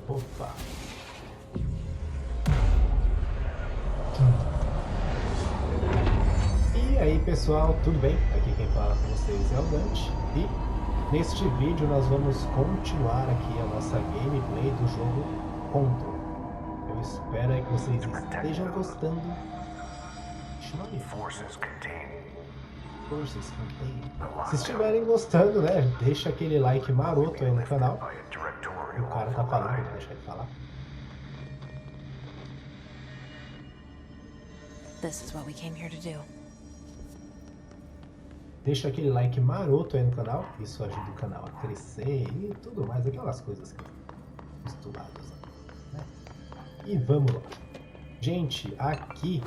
Opa! E aí pessoal, tudo bem? Aqui quem fala com vocês é o Dante e neste vídeo nós vamos continuar aqui a nossa gameplay do jogo Control. Eu espero aí que vocês estejam gostando. Forces contain. Se estiverem gostando, né? Deixa aquele like maroto aí no canal. O cara tá falando, vou deixar ele falar. This is what we came here to do. Deixa aquele like maroto aí no canal. Isso ajuda o canal a crescer e tudo mais, aquelas coisas que misturadas, né? E vamos lá. Gente, aqui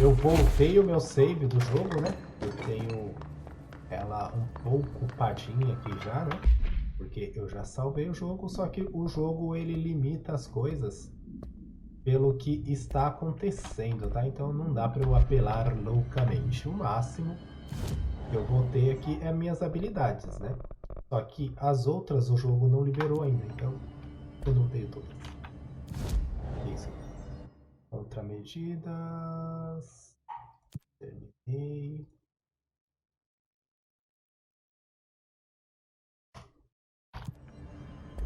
eu voltei o meu save do jogo, né? Eu tenho ela um pouco padinha aqui já, né? Porque eu já salvei o jogo, só que o jogo ele limita as coisas pelo que está acontecendo, tá? Então não dá para eu apelar loucamente. O máximo que eu vou ter aqui é minhas habilidades, né? Só que as outras o jogo não liberou ainda, então eu não tenho todas. Isso. Contramedidas. Terminei.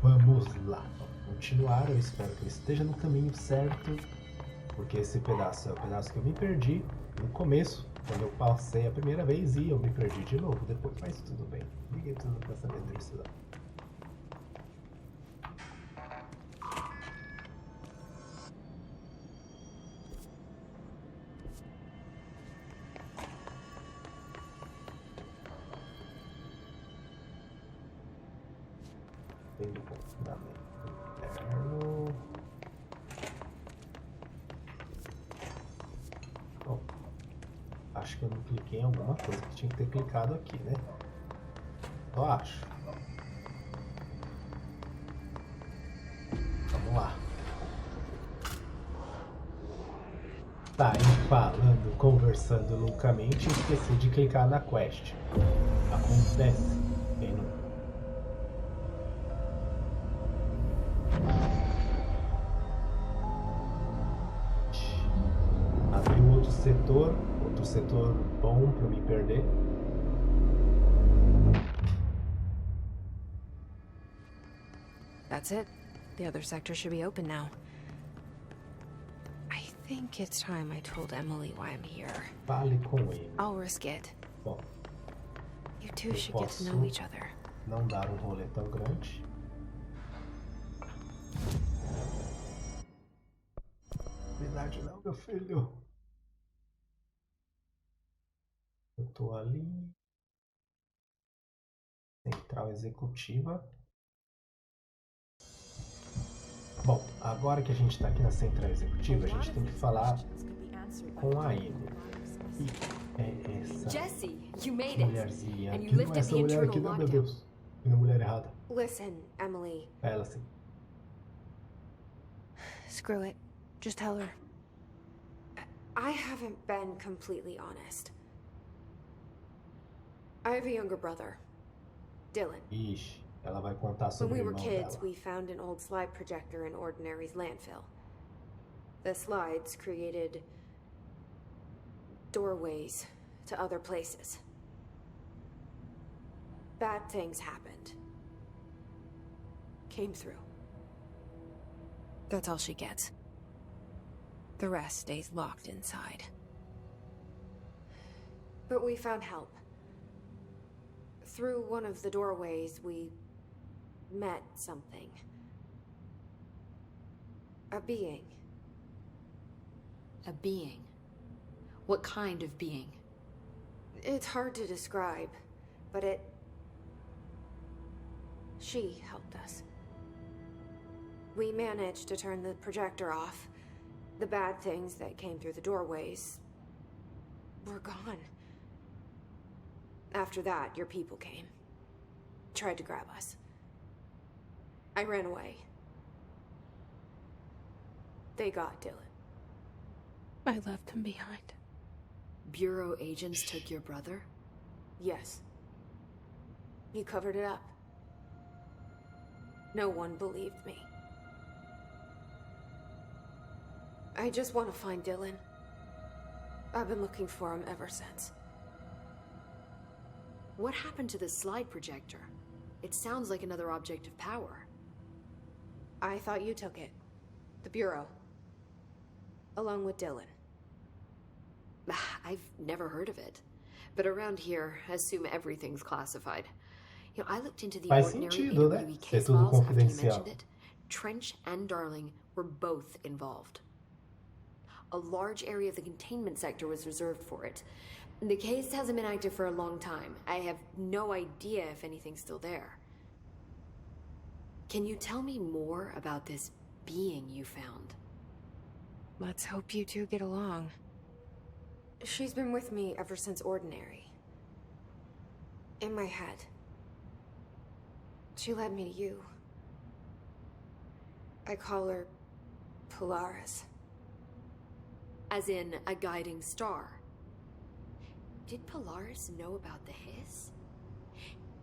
Vamos lá. Vamos continuar. Eu espero que eu esteja no caminho certo. Porque esse pedaço é o pedaço que eu me perdi no começo, quando eu passei a primeira vez e eu me perdi de novo depois. Mas tudo bem. Ninguém precisa pra saber disso. Tem um fundamento interno. Bom, acho que eu não cliquei em alguma coisa que tinha que ter clicado aqui, né? Eu acho. Vamos lá. Tá aí falando, conversando loucamente e esqueci de clicar na quest. Acontece. Quem não... Abriu outro setor bom para me perder. That's it. The other sector should be open now. I think it's time I told Emily why I'm here. Fale com ele. I'll risk it. Bom, you two should get to know each other. Não dar um rolê tão grande. Verdade não, meu filho. Eu tô ali. Central executiva. Bom, agora que a gente está aqui na central executiva, a gente tem que falar com a Amy. E é essa mulherzinha. Que não é essa mulher aqui, não, meu Deus. Tem uma mulher errada. Listen, Emily. É ela sim. Screw it. Just tell her. I haven't been completely honest. I have a younger brother, Dylan. Ixi, ela vai contar sobre o irmão dela. When we were kids, we found an old slide projector in Ordinary's landfill. The slides created doorways to other places. Bad things happened. Came through. That's all she gets. The rest stays locked inside. But we found help. Through one of the doorways, we met something. A being. A being? What kind of being? It's hard to describe, but she helped us. We managed to turn the projector off. The bad things that came through the doorways were gone. After that, your people came. Tried to grab us. I ran away. They got Dylan. I left him behind. Bureau agents took your brother? Yes. You covered it up. No one believed me. I just want to find Dylan. I've been looking for him ever since. What happened to the slide projector? It sounds like another object of power. I thought you took it. The Bureau. Along with Dylan. I've never heard of it. But around here, I assume everything's classified. You know, I looked into the Faz ordinary sentido, né? AWE Ser case tudo files after you confidencial. mentioned it. Trench and Darling were both involved. A large area of the containment sector was reserved for it. The case hasn't been active for a long time. I have no idea if anything's still there. Can you tell me more about this being you found? Let's hope you two get along. She's been with me ever since Ordinary. In my head. She led me to you. I call her Polaris. As in a guiding star. Did Polaris know about the hiss?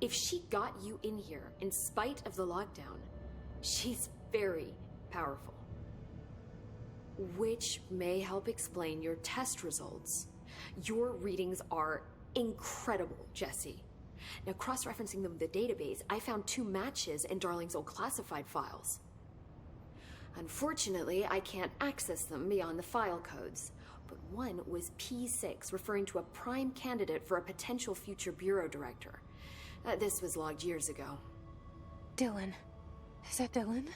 If she got you in here in spite of the lockdown, she's very powerful. Which may help explain your test results. Your readings are incredible, Jesse. Now, cross-referencing them with the database, I found 2 matches in Darling's old classified files. Unfortunately, I can't access them beyond the file codes. But one was P6, referring to a prime candidate for a potential future bureau director. This was logged years ago. Dylan. Is that Dylan?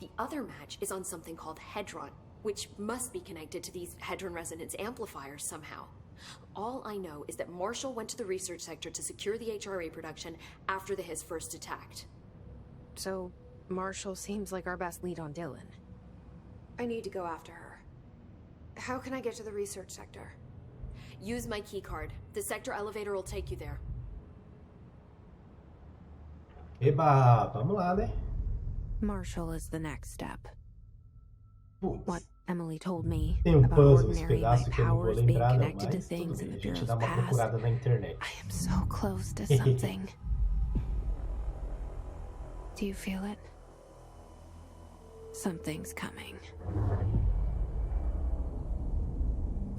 The other match is on something called Hedron, which must be connected to these Hedron resonance amplifiers somehow. All I know is that Marshall went to the research sector to secure the HRA production after the hiss first attacked. So, Marshall seems like our best lead on Dylan. I need to go after her. How can I get to the research sector? Use my keycard. The sector elevator will take you there. Eba, vamos lá, né? Marshall is the next step. Putz, What Emily told me tem about puzzle, esse Ordinary, my pedaço que eu não vou powers being lembrar, não, connected to mas tudo things in bem, the a gente Bureau's dá uma past. procurada na internet. I am so close to something. Do you feel it? Something's coming.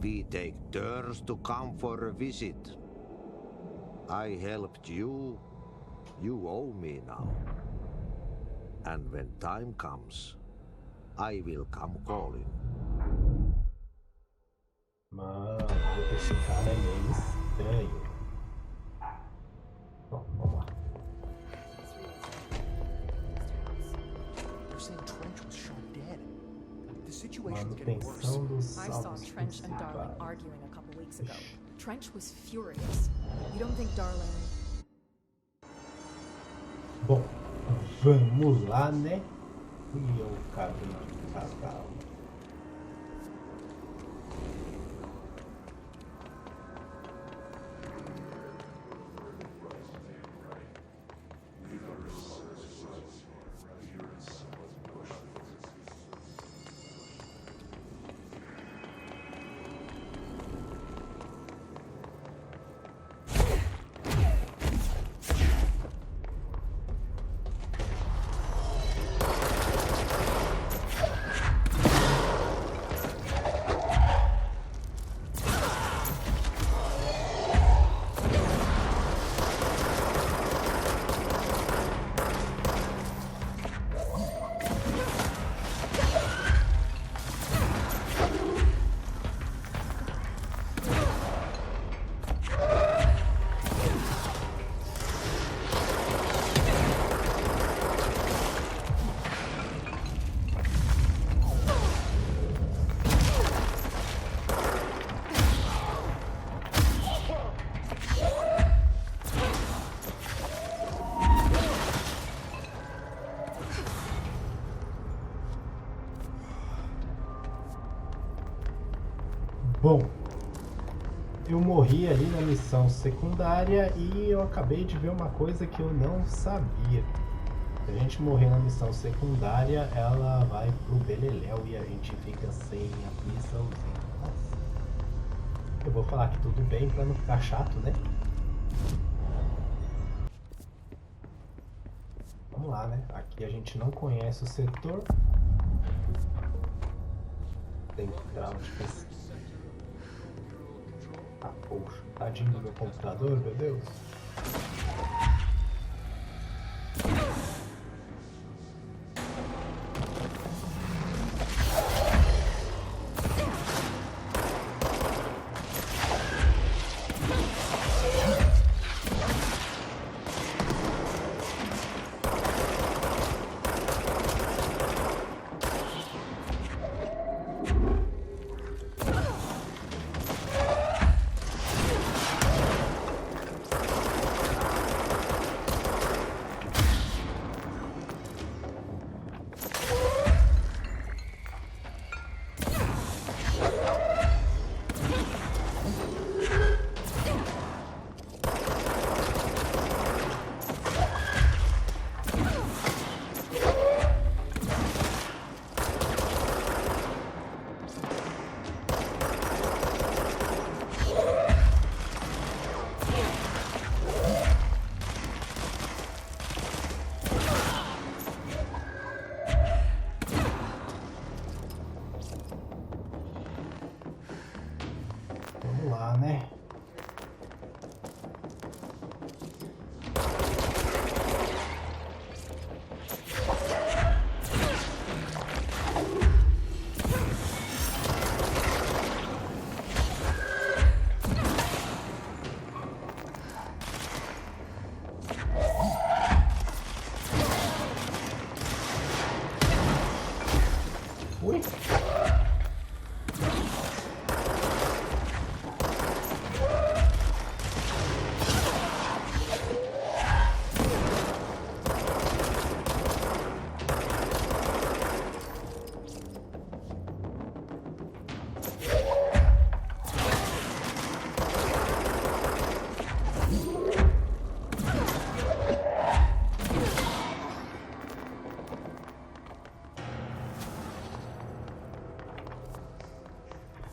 We take turns to come for a visit. I helped you. You owe me now. And when time comes, I will come calling. Mano, esse cara é meio estranho. Bom, vamos lá. They're saying Trench was shot dead. The situation's getting worse. Manutenção dos I saw saldos Trench and Darling principais. arguing a couple weeks ago. Trench was furious. You don't think Darling... Bom, vamos lá, né? E eu cabe no casal. Bom, eu morri ali na missão secundária e eu acabei de ver uma coisa que eu não sabia. Se a gente morrer na missão secundária, ela vai pro beleléu e a gente fica sem a missãozinha. Nossa. Eu vou falar que tudo bem pra não ficar chato, né? Vamos lá, né? Aqui a gente não conhece o setor. central de pesquisa. Ah, poxa, tadinho do meu computador, meu Deus. Vamos lá, né? Ui!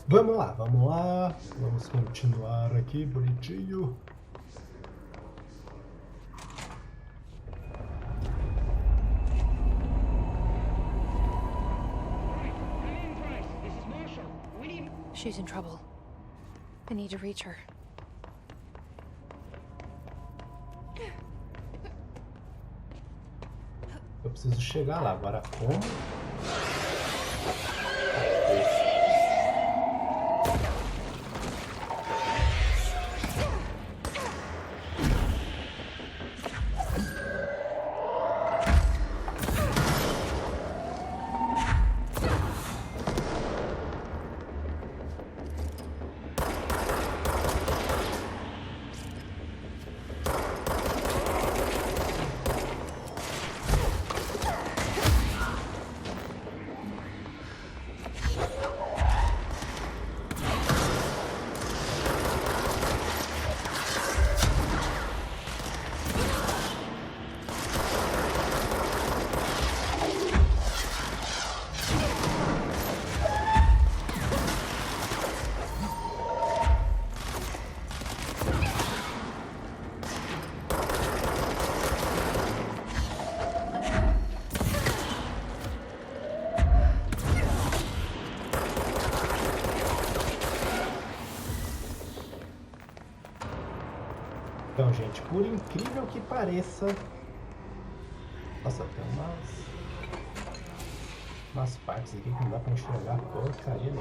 Vamos lá, vamos lá. Vamos continuar aqui, bonitinho. She's in trouble. I need to reach her. Eu preciso chegar lá. Agora como? Então, gente, por incrível que pareça... Nossa, tem umas partes aqui que não dá pra enxergar porcaria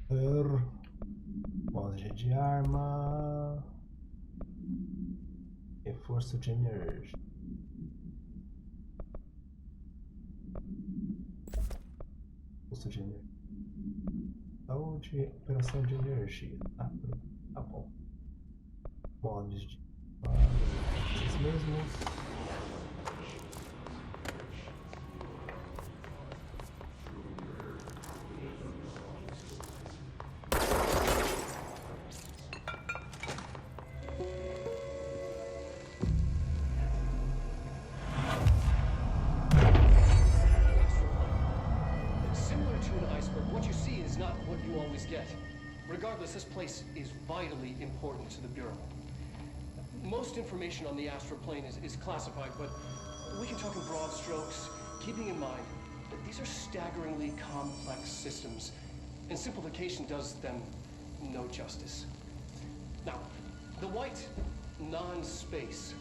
nenhuma. Pode de arma... Reforço de energia. Reforço de energia. Saúde, recuperação de energia. Tá bom. Mods de... esses mesmos. Regardless, this place is vitally important to the Bureau. Most information on the astral plane is classified, but we can talk in broad strokes, keeping in mind These are staggeringly complex systems, and simplification does them no justice. Now, the white non-space,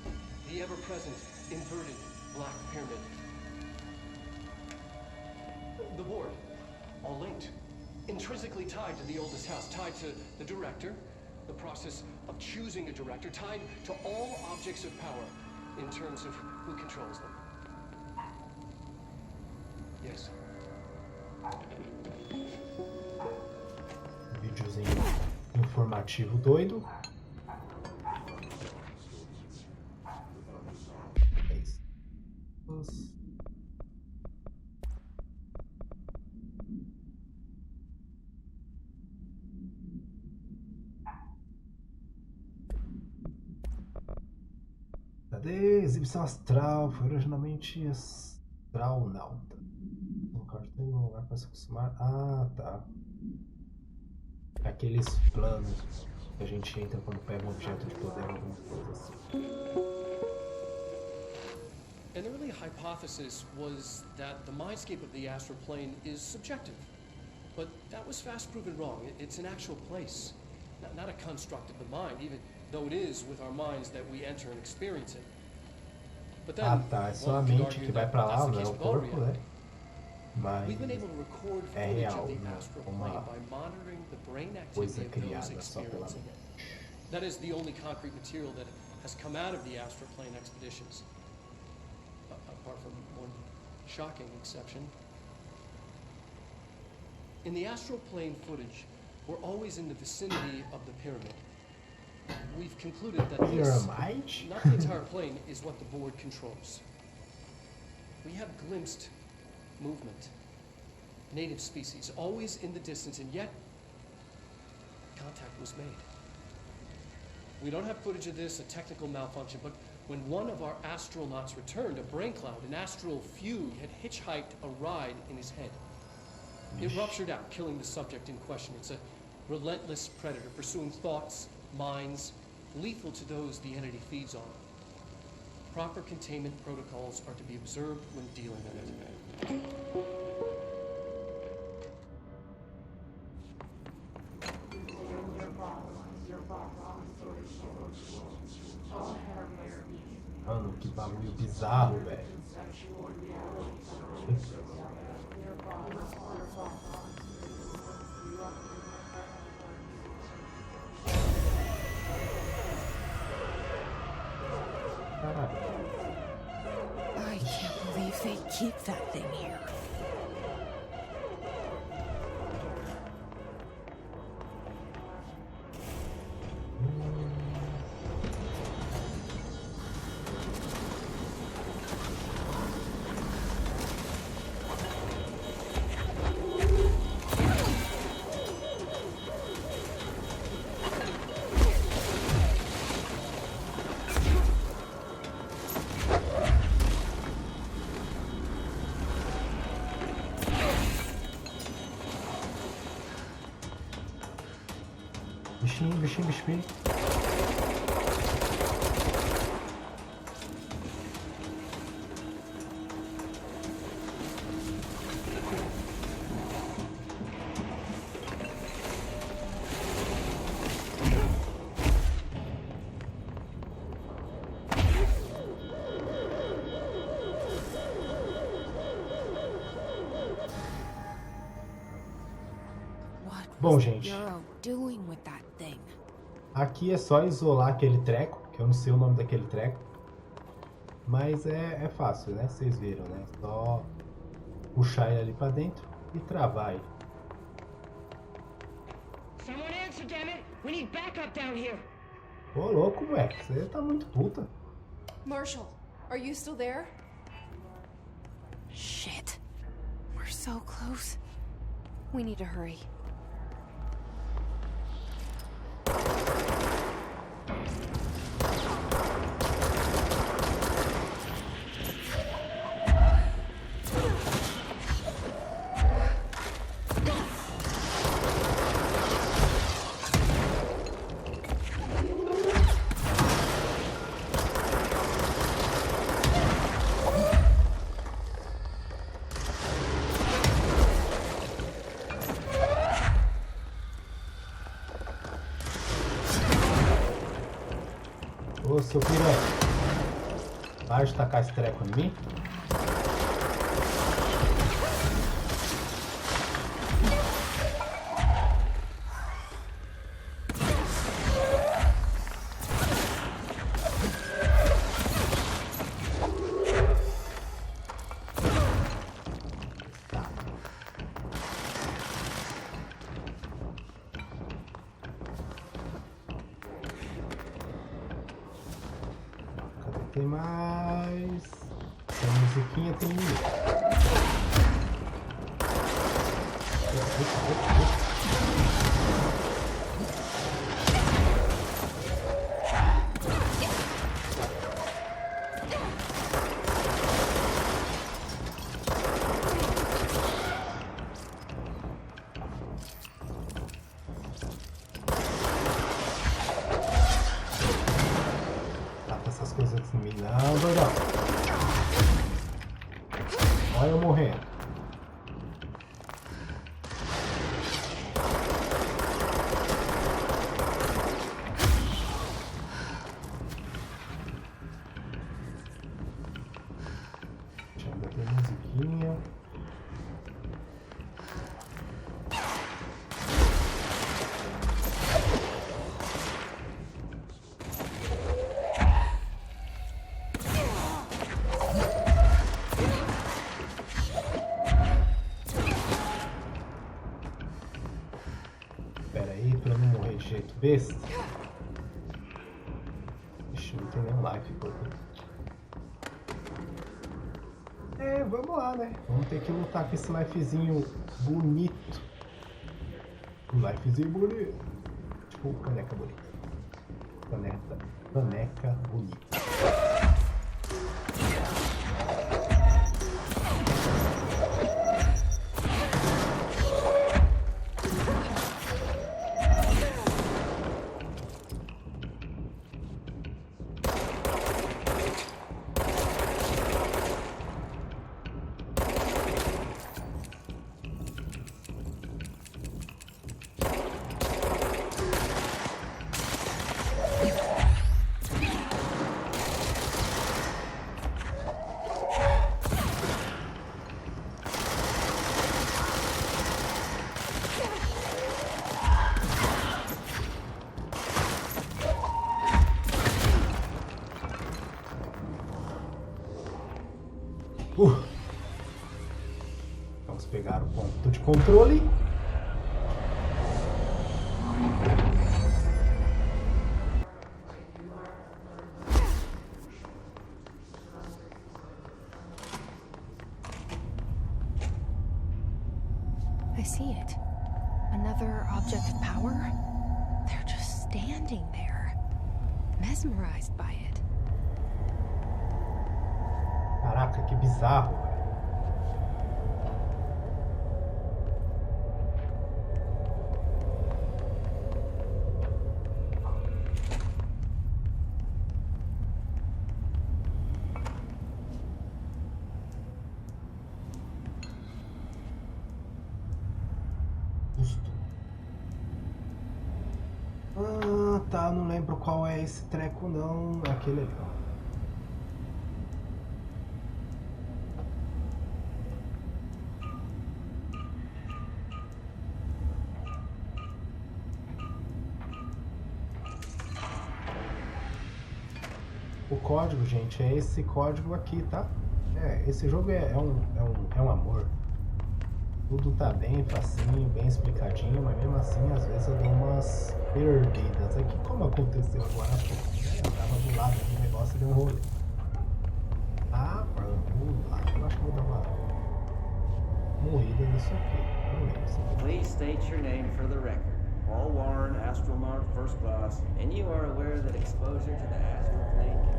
the ever-present inverted black pyramid. The board, all linked, intrinsically tied to the oldest house, tied to the director, the process of choosing a director, tied to all objects of power in terms of who controls them. Yes. Videozinho informativo doido. É isso. Cadê? Exibição astral. Foi originalmente astronauta. Um cartão em um lugar para se acostumar. Ah, tá. Aqueles planos que a gente entra quando pega um objeto de poder, alguma coisa assim. An early hypothesis was that the mindscape of the astral plane is subjective. But that was fast proven wrong. It's an actual place, not a construct of the mind, even though it is with our minds that we enter and experience it. But then, Ah, tá. É só a mente que vai pra lá, não é o corpo, né? Mas we've been able to record é footage real, of the né? astral plane Uma by monitoring the brain coisa activity of those criada só pela experiencing mente. it. That is the only concrete material that has come out of the astral plane expeditions. Apart from one shocking exception. In the astral plane footage, we're always in the vicinity of the pyramid. We've concluded that this, Pyramid? not the entire plane, is what the board controls. We have glimpsed movement, native species, always in the distance, and yet contact was made. We don't have footage of this, a technical malfunction, but when one of our astronauts returned, a brain cloud, an astral fugue, had hitchhiked a ride in his head. It ruptured out, killing the subject in question. It's a relentless predator, pursuing thoughts, minds, lethal to those the entity feeds on. Proper containment protocols are to be observed when dealing with it. Mano, que bagulho bizarro, velho. I can't believe they keep that thing here. Bichinho. Bom, gente, Doing with that thing? aqui é só isolar aquele treco, que eu não sei o nome daquele treco, mas é fácil, né? Vocês viram, né? Só puxar ele ali pra dentro e travar ele. Someone answer, damn it! We need backup down here. Ô, louco, moleque, você tá muito puta. Marshall, are you still there? Shit. We're so close. We need to hurry. seu piranha. Para de tacar esse treco em mim. Tem mais. Essa musiquinha tem. Essas coisas assim, não, doidão. Olha eu morrendo. Deixa eu ver aqui a musiquinha. Pra não morrer de jeito besta. Ixi, não tem nenhum life por aqui. Vamos lá, né? Vamos ter que lutar com esse lifezinho bonito. Um lifezinho bonito. Tipo, caneca bonita. Caneca bonita. Vamos pegar o ponto de controle. I see it. Another object of power? They're just standing there, mesmerized by it. Caraca, que bizarro, velho. Ah, tá, não lembro qual é esse treco não. Aquele ali, ó. O código, gente, é esse código aqui, tá? Esse jogo é um amor. Tudo tá bem facinho, bem explicadinho, mas mesmo assim, às vezes eu dou umas perdidas. Aqui, como aconteceu agora há pouco, né? Eu tava do lado do negócio e deu um rolê. Ah, vamos lá. Eu acho que vou dar uma morrida nisso aqui. Não lembro se eu... Please state your name for the record. Paul Warren, astronaut first class, and you are aware that exposure to the astral plane can...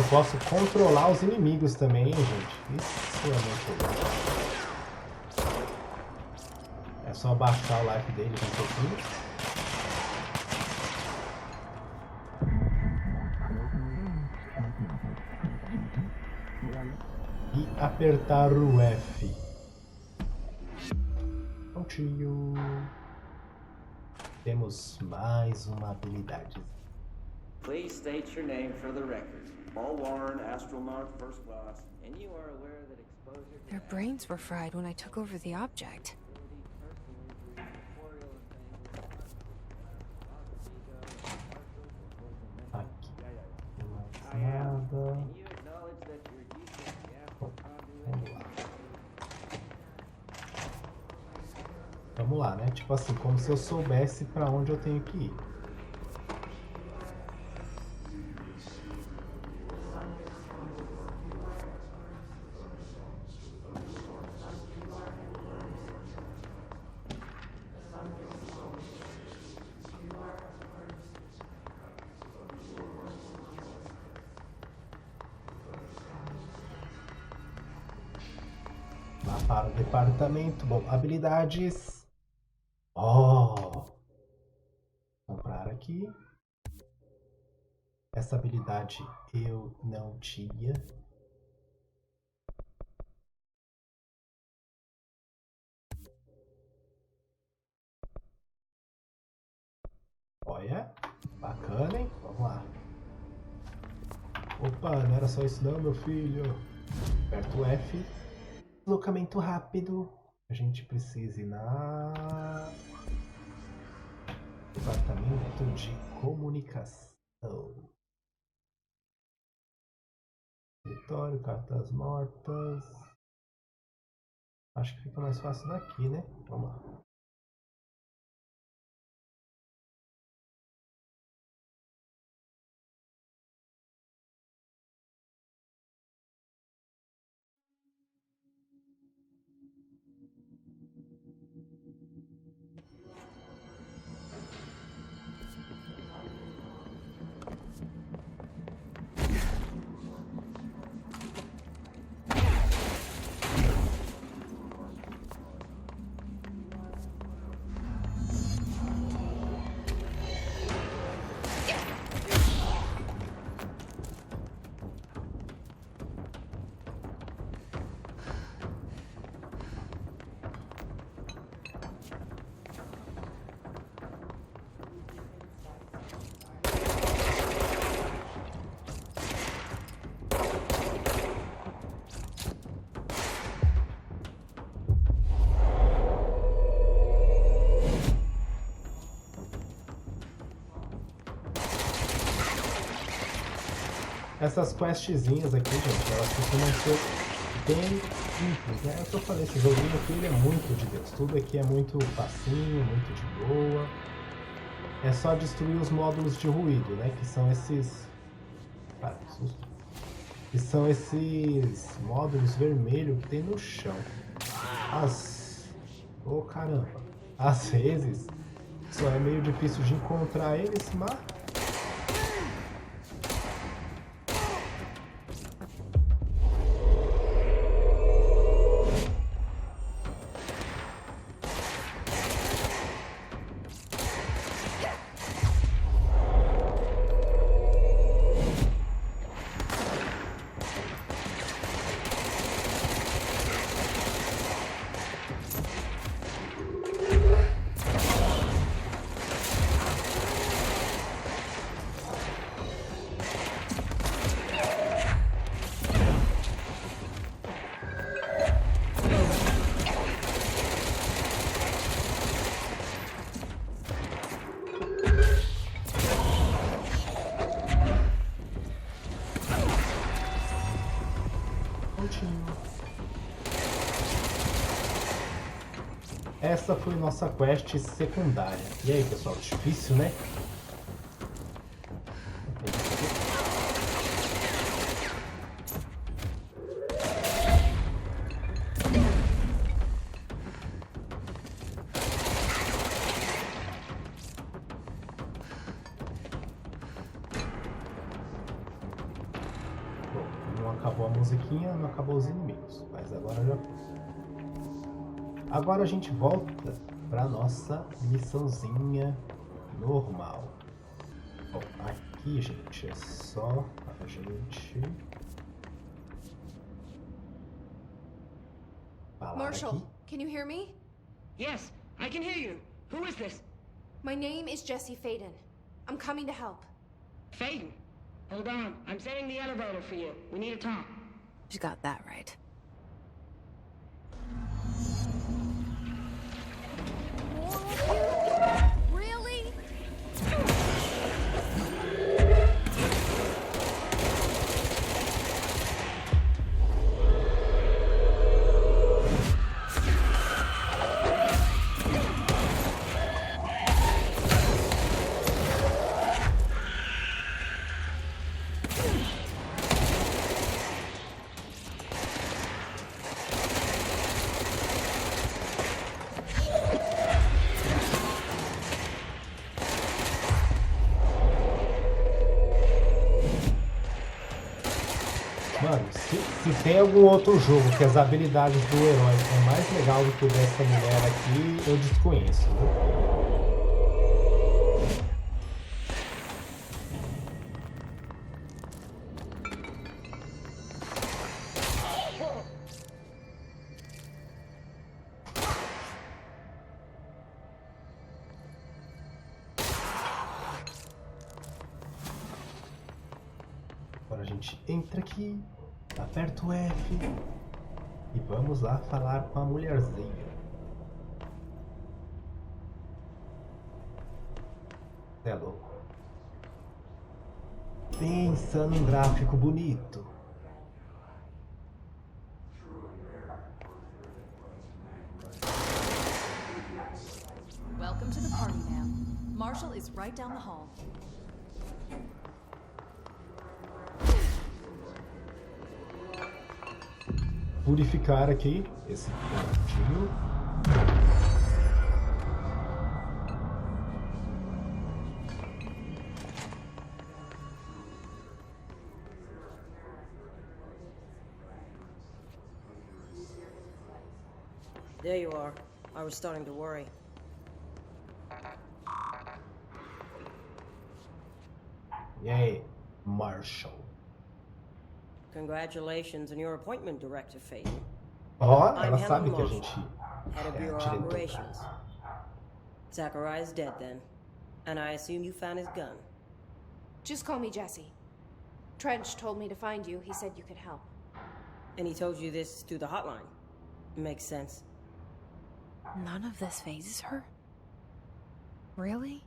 posso controlar os inimigos também, hein, gente? Isso é muito bom. É só baixar o life dele um pouquinho. E apertar o F. Prontinho. Temos mais uma habilidade. Please state your name for the record. Paul Warren, astronaut, first class, and you are aware that exposure to Their brains were fried when I took over the object. Aqui. Lançado. Vamos lá. Vamos lá, né? Tipo assim, como se eu soubesse pra onde eu tenho que ir. Lá para o departamento. Bom, habilidades. Oh! Comprar aqui. Essa habilidade eu não tinha. Olha, bacana, hein? Vamos lá. Opa, não era só isso não, meu filho. Aperto o F. Deslocamento rápido. A gente precisa ir na... Departamento de Comunicação. Escritório, cartas mortas. Acho que fica mais fácil daqui, né? Vamos lá. Essas questzinhas aqui, gente, elas costumam ser bem simples, né? É o que eu falei, esse joguinho aqui ele é muito de Deus. Tudo aqui é muito facinho, muito de boa. É só destruir os módulos de ruído, né? Que são esses... Ah, que susto. Que são esses módulos vermelhos que tem no chão. Oh, caramba. Às vezes, só é meio difícil de encontrar eles, mas... Essa foi nossa quest secundária. E aí, pessoal, difícil, né? acabou a musiquinha, não acabou os inimigos. Mas agora já foi. Agora a gente volta pra nossa missãozinha normal. Bom, aqui, gente, é só a gente falar Marshall, aqui. can you hear me? Yes, I can hear you. Who is this? My name is Jesse Faden. I'm coming to help. Faden. Hold on. I'm setting the elevator for you. We need to talk. You got that right. Really? Mano, se tem algum outro jogo que as habilidades do herói são mais legal do que o dessa mulher aqui, eu desconheço. Agora a gente entra aqui, aperta o F e vamos lá falar com a mulherzinha. É louco. Pensa num gráfico bonito. Welcome to the party, ma'am. Marshall is right down the hall. Purificar aqui esse pontinho. There you are. I was starting to worry. E aí, Marshall? Congratulations on your appointment, Director Faden. Ó, I'm ela Helen sabe que a Marshall, gente head of é a Bureau diretora. Operations. Zachariah is dead then, and I assume you found his gun. Just call me Jesse. Trench told me to find you. He said you could help. And he told you this through the hotline. Makes sense. None of this phases her? Really?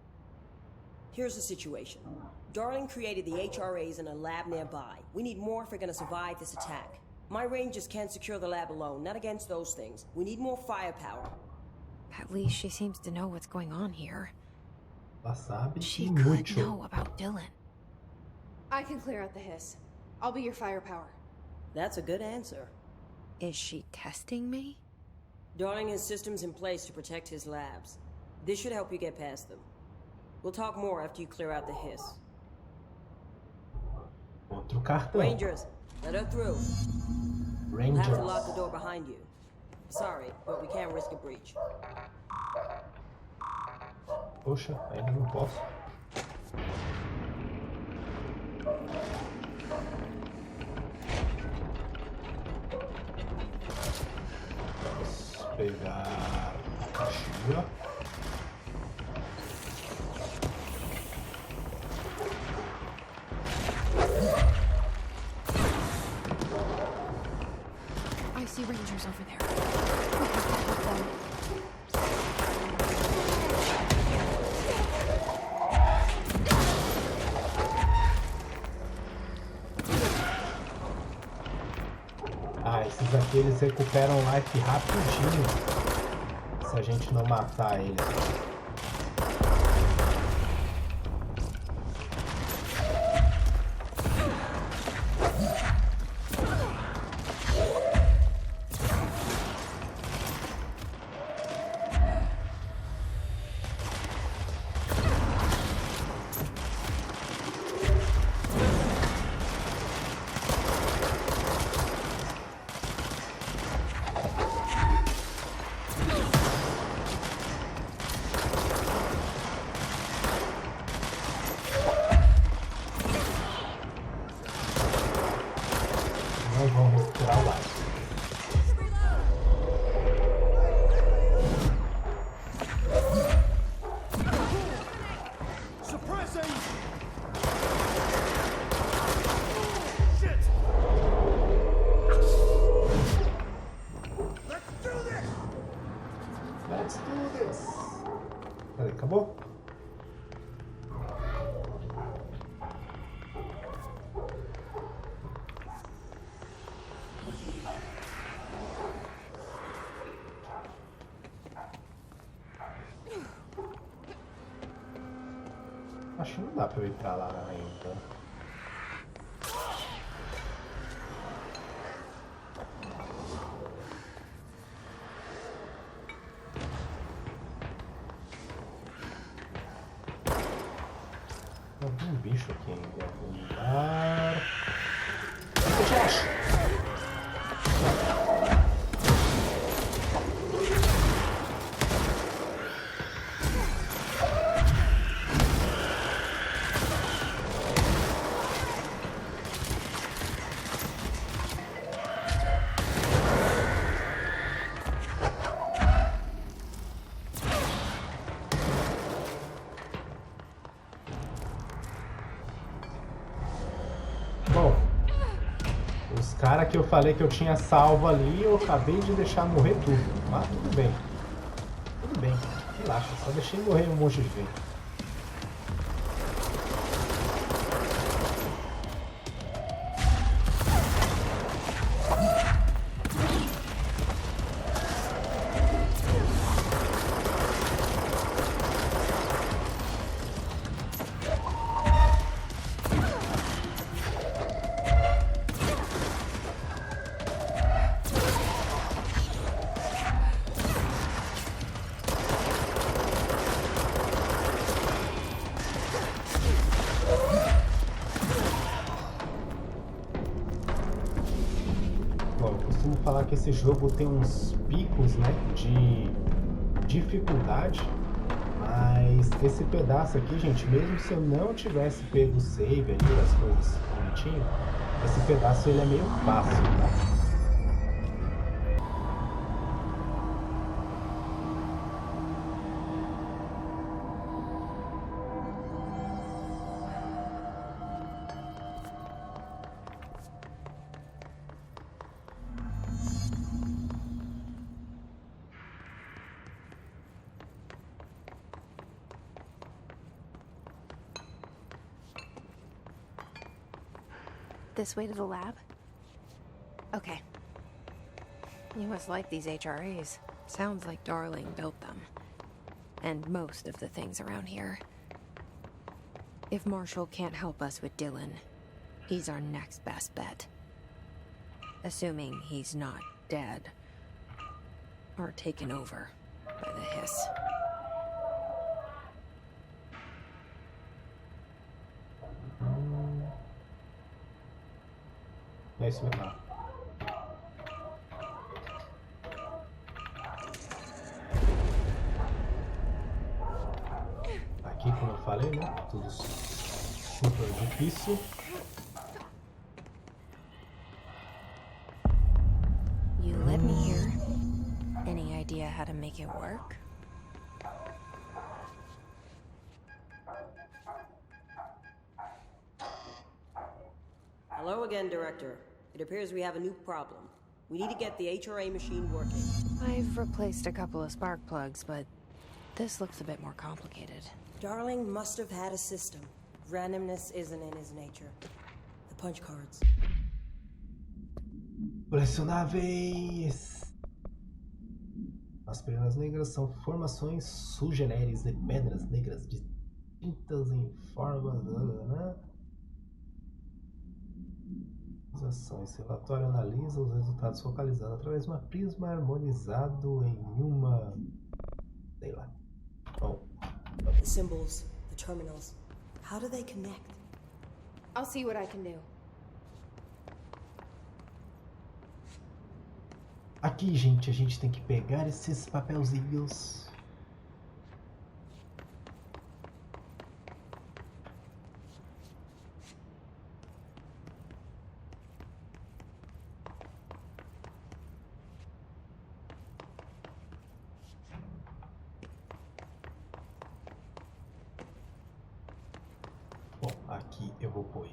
Here's the situation. Darling created the HRAs in a lab nearby. We need more if we're gonna survive this attack. My rangers can't secure the lab alone, not against those things. We need more firepower. At least she seems to know what's going on here. Ela sabe She e could muito. know about Dylan. I can clear out the hiss. I'll be your firepower. That's a good answer. Is she testing me? Darling has systems in place to protect his labs. This should help you get past them. We'll talk more after you clear out the hiss. Outro cartão. Rangers, let her through. We'll Rangers. have to lock the door behind you. Sorry, but we can't risk a breach. Poxa, ainda não posso. Vamos pegar a caixinha. I see rangers over there. We have to help them. Ah, esses aqui eles recuperam life rapidinho. Se a gente não matar eles. Acho que não dá pra eu ir pra lá ainda. Tem um bicho aqui em algum lugar. O que você acha? Bom, os caras que eu falei que eu tinha salvo ali, eu acabei de deixar morrer tudo. Mas tudo bem. Tudo bem. Relaxa, só deixei morrer um monte de gente. Falar que esse jogo tem uns picos, né, de dificuldade, mas esse pedaço aqui, gente, mesmo se eu não tivesse pego o save ali, as coisas bonitinho, esse pedaço ele é meio fácil, tá? This way to the lab? Okay. You must like these HRAs. Sounds like Darling built them. And most of the things around here. If Marshall can't help us with Dylan, he's our next best bet. Assuming he's not dead. Or taken over by the hiss. É isso mesmo. Aqui, como eu falei, né? Tudo super difícil. You let me here. Any idea how to make it work? Hello again, Director. It appears we have a new problem. We need to get the HRA machine working. I've replaced a couple of spark plugs, but this looks a bit more complicated. Darling must have had a system. Randomness isn't in his nature. The punch cards. Colecionáveis. As pedras negras são formações sugenéreis de pedras negras distintas em forma... As ações. Esse relatório analisa os resultados focalizados através de uma prisma harmonizado em uma... sei lá. Bom. The symbols, the terminals. How do they connect? I'll see what I can do. Aqui, gente, a gente tem que pegar esses papelzinhos. Bom, aqui eu vou pôr.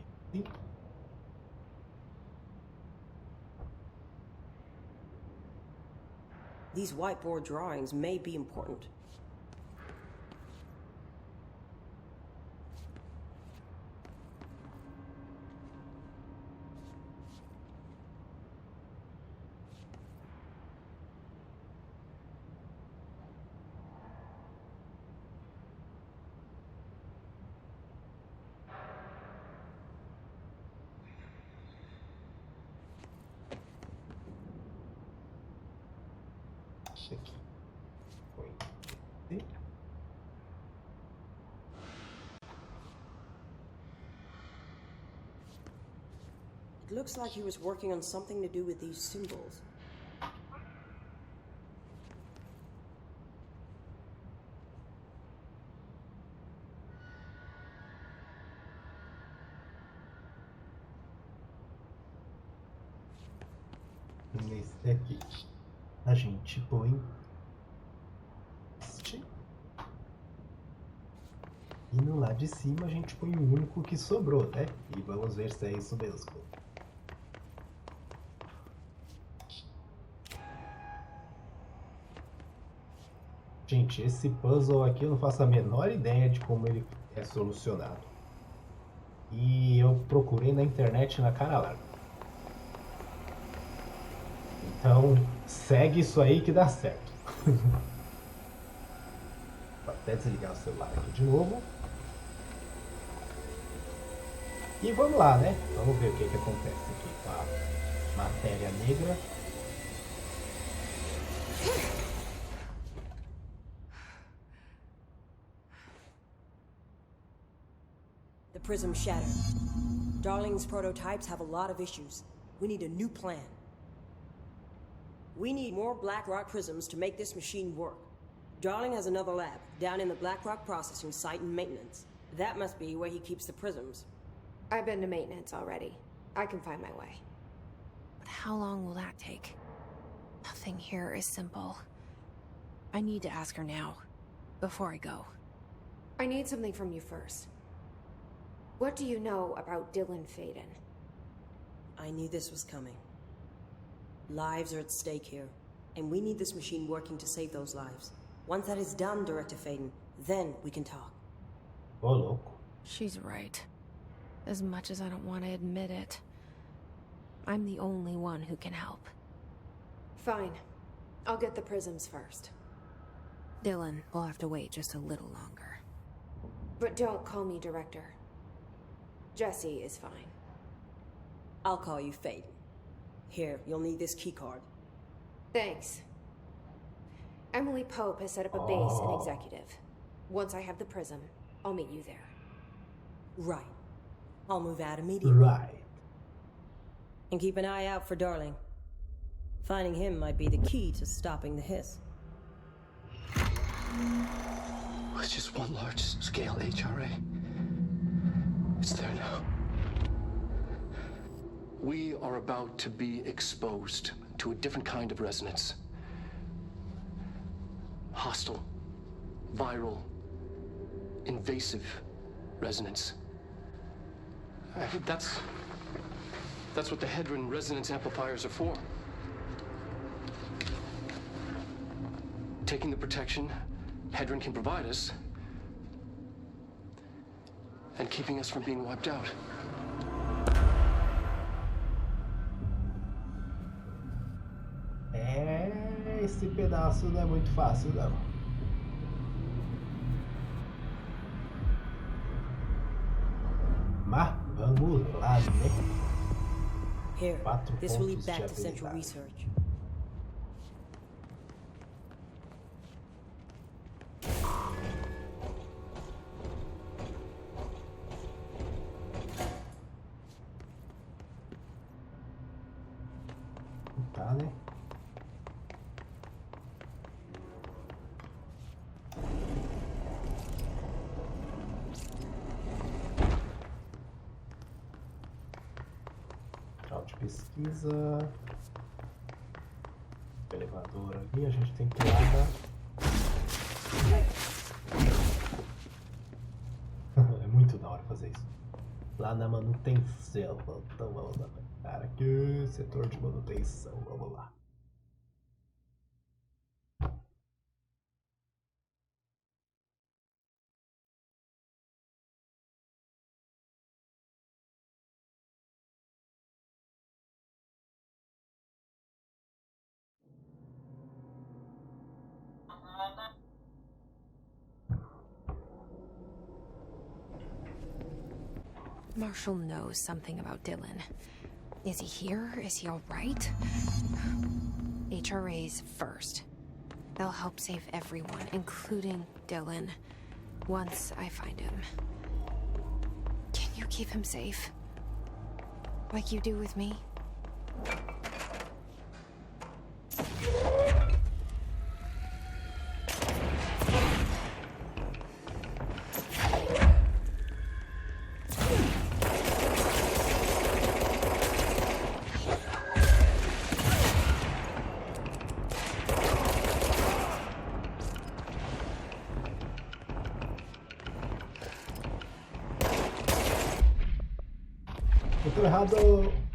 These whiteboard drawings may be important. Esse aqui. Foi. Esse. It looks like he was working on something to do with these symbols. Nesse aqui a gente põe este, e no lado de cima a gente põe o único que sobrou, né? E vamos ver se é isso mesmo. Gente, esse puzzle aqui eu não faço a menor ideia de como ele é solucionado. E eu procurei na internet na cara larga. Então, segue isso aí que dá certo. Vou até desligar o celular aqui de novo. E vamos lá, né? Vamos ver o que acontece aqui com a matéria negra. The prism shattered. Darling's prototypes have a lot of issues. We need a new plan. We need more Blackrock prisms to make this machine work. Darling has another lab, down in the Blackrock processing site and maintenance. That must be where he keeps the prisms. I've been to maintenance already. I can find my way. But how long will that take? Nothing here is simple. I need to ask her now, before I go. I need something from you first. What do you know about Dylan Faden? I knew this was coming. Lives are at stake here, and we need this machine working to save those lives. Once that is done, Director Faden, then we can talk. Oh, look. She's right. As much as I don't want to admit it, I'm the only one who can help. Fine. I'll get the prisms first. Dylan will have to wait just a little longer. But don't call me Director. Jesse is fine. I'll call you Faden. Here, you'll need this keycard. Thanks. Emily Pope has set up a base in Executive. Once I have the prism, I'll meet you there. Right. I'll move out immediately. Right. And keep an eye out for Darling. Finding him might be the key to stopping the hiss. It's just one large-scale HRA. It's there now. We are about to be exposed to a different kind of resonance. Hostile, viral, invasive resonance. That's what the Hedron resonance amplifiers are for. Taking the protection Hedron can provide us and keeping us from being wiped out. Esse pedaço não é muito fácil, não. Mas vamos lá, né? Here, 4 this will pontos lead de back to Central habilidade. Research. Tá, né? Central de pesquisa. Elevador ali, a gente tem que ir lá É muito da hora fazer isso. Lá na manutenção. Então vamos apertar aqui. Setor de manutenção. Vamos lá. Marshall knows something about Dylan. Is he here? Is he all right? HRAs first. They'll help save everyone, including Dylan, once I find him. Can you keep him safe? Like you do with me?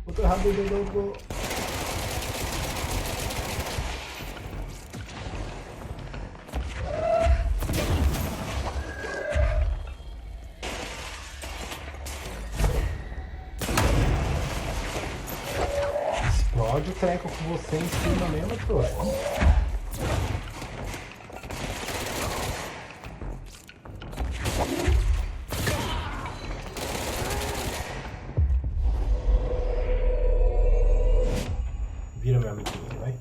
Eu tô errado de novo. Explode o treco com você em cima mesmo, trouxa. Vira meu amiguinho, vai.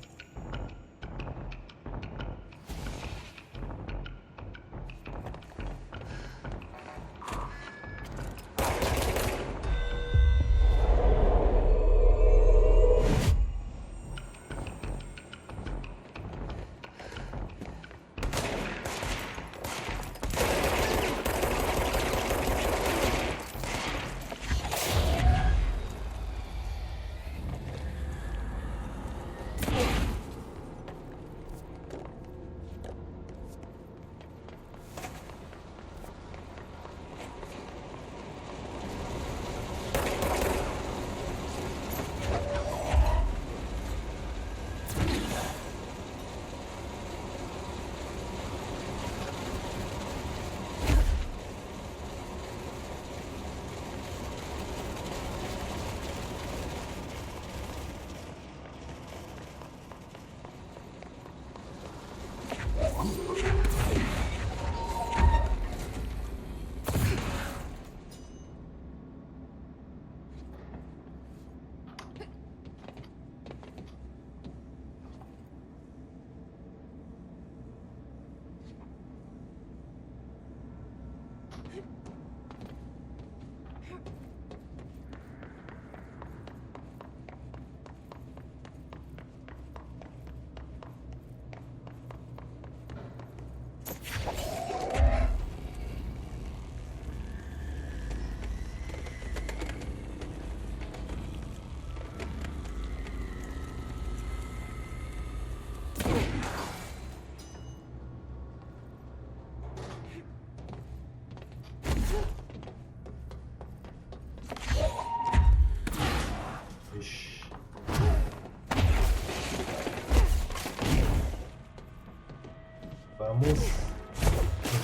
Vamos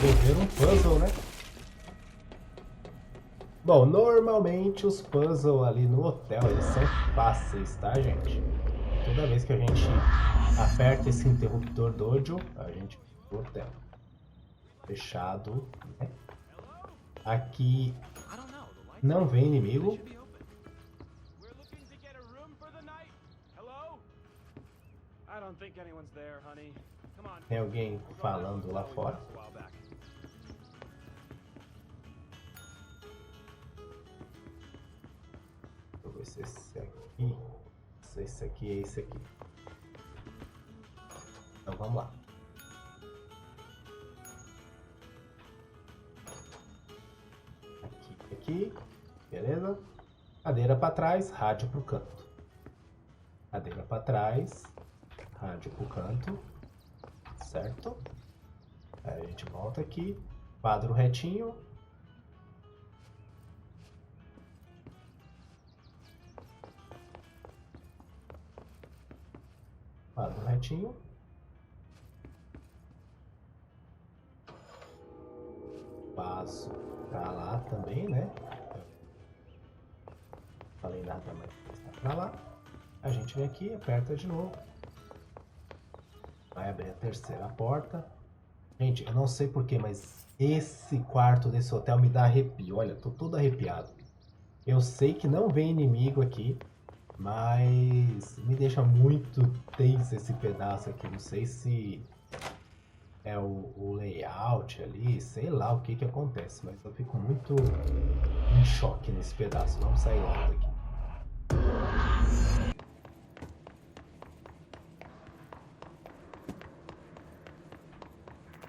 resolver um puzzle, né? Bom, normalmente os puzzles ali no hotel, eles são fáceis, tá, gente? Toda vez que a gente aperta esse interruptor dojo, a gente fica no hotel. Fechado, né? Aqui não vem inimigo. Tem alguém falando lá fora. Deixa eu ver se esse aqui. Se esse aqui é esse aqui. Então vamos lá. Aqui, beleza? Cadeira para trás, rádio pro canto. Cadeira para trás, rádio pro canto. Certo? Aí a gente volta aqui, quadro retinho. Quadro retinho. Passo pra lá também, né? Falei nada, mas está pra lá. A gente vem aqui, aperta de novo. Vai abrir a terceira porta. Gente, eu não sei porquê, mas esse quarto desse hotel me dá arrepio. Olha, tô todo arrepiado. Eu sei que não vem inimigo aqui, mas me deixa muito tenso esse pedaço aqui. Não sei se o layout ali, sei lá o que que acontece, mas eu fico muito em choque nesse pedaço. Vamos sair logo daqui.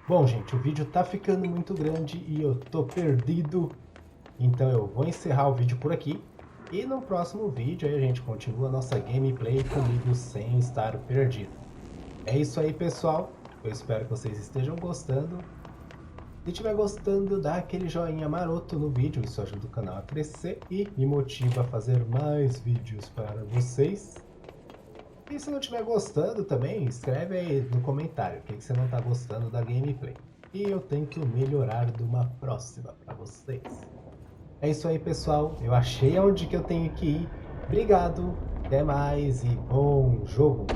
Bom, gente, o vídeo tá ficando muito grande e eu tô perdido, então eu vou encerrar o vídeo por aqui. E no próximo vídeo aí a gente continua a nossa gameplay comigo sem estar perdido. É isso aí, pessoal. Eu espero que vocês estejam gostando. Se estiver gostando, dá aquele joinha maroto no vídeo, isso ajuda o canal a crescer e me motiva a fazer mais vídeos para vocês. E se não estiver gostando também, escreve aí no comentário o que você não está gostando da gameplay. E eu tento melhorar de uma próxima para vocês. É isso aí, pessoal. Eu achei onde que eu tenho que ir. Obrigado, até mais e bom jogo!